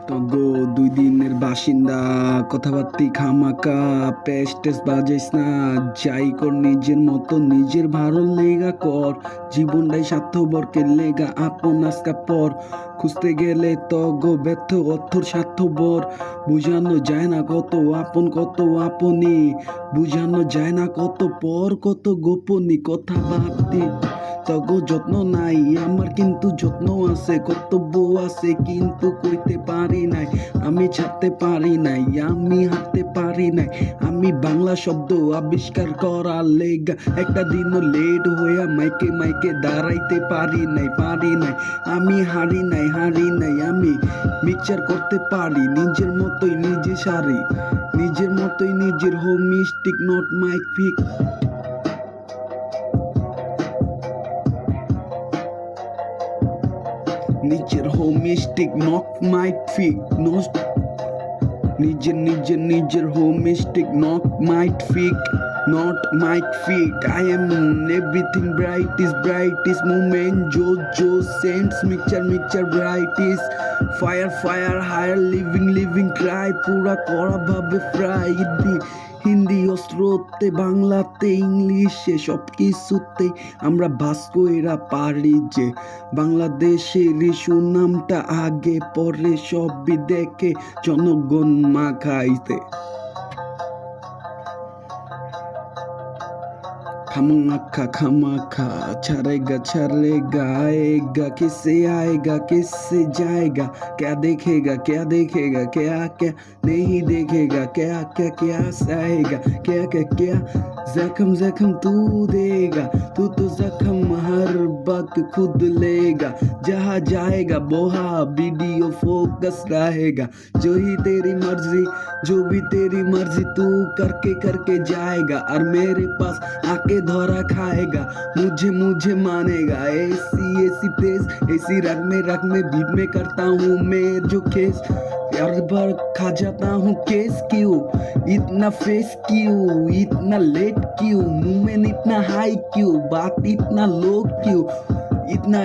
তগো ২ দিনের বাসিন্দা, কথাবার্তি খামাকা, প্যাস ট্যাস বাজাইস না, যাই কর নিজের মতো, নিজের ভালো লেগা কর, জীবনটাই স্বার্থপরকে লেগা আপন আজকা পর, খুঁজতে গেলে তগো ব্যর্থ অর্থর স্বার্থপর, বুঝানো যায় না কত আপন কত আপনি, বুঝানো যায় না কত পর কত গোপনী, কথাবার্তি তগো যত্ন নাই আমার কিন্তু যত্ন আছে, কর্তব্য আছে কিন্তু কইতে পারি নাই, আমি ছাড়তে পারি নাই, আমি হাঁটতে পারি নাই, আমি বাংলা শব্দ আবিষ্কার করার লেগা একটা দিনও লেট হইয়া মাইকে মাইকে দাঁড়াইতে পারি নাই, আমি হারি নাই, আমি মিক্সচার করতে পারি নিজের মতোই নিজে সারি, নিজের মতোই নিজের হোমিস্টিক নট মাইক ফিক। নিজের হোমিস্টিক নট মাইক ফিক নিজের হোমিস্টিক নট মাইক ফিক, not mic fake. I am everything brightest moment, Joe sense mixture brightest, fire higher living cry, পুরা করা ভাবে ফ্রাই, হিন্দি অস্ত্রতে বাংলাতে ইংলিশে সব কিছুতে আমরা ভাস্কো এরা পারি যে, বাংলাদেশের সুনামটা আগে পরে সবই দেখে জনগণ মাখাইতে। खामखा छरेगा आएगा किससे जाएगा, क्या देखेगा क्या नहीं देखेगा, क्या सहेगा, क्या जख्म तू देगा, तू तो जख्म हर वक्त खुद लेगा, जहाँ जाएगा वहाँ वीडियो फोकस रहेगा, जो भी तेरी मर्जी तू करके जाएगा, और मेरे पास आके धोरा खाएगा, मुझे मानेगा, ऐसी पेस ऐसी रग में बीट में करता हूँ मैं जो केस, यार भर खा जाता हूँ केस, क्यों इतना फेस, क्यों इतना लेट, क्यों मुंह में इतना हाई, क्यों बात इतना लो, क्यों इतना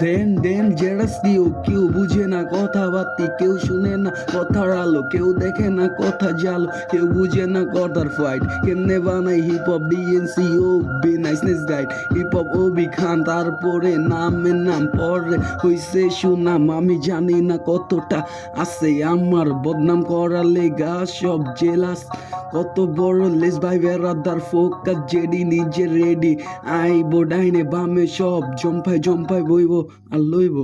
দেন জেরাস দিও, কেউ বুঝে না কথাবার্তি, কেউ শুনে না কথার আলো, কেউ দেখে না কথা জালো, কেউ বুঝে না কথার ফাইট, কেমনে বানাই হিপ হপ ডিএনসি ও বি নাইসনেস গাইড, হিপ হপ ও বি খান, তারপরে নামের নাম পরে হইছে সুনাম, আমি জানি না কতটা আছে আমার বদনাম করার লেগা সব জেলাস, কত বড় লেস ভাই বেড়াদার ফোকাস জেডি নিজে রেডি, আইবো ডাইনে বামে সব জম্পাই বইব আর লইব।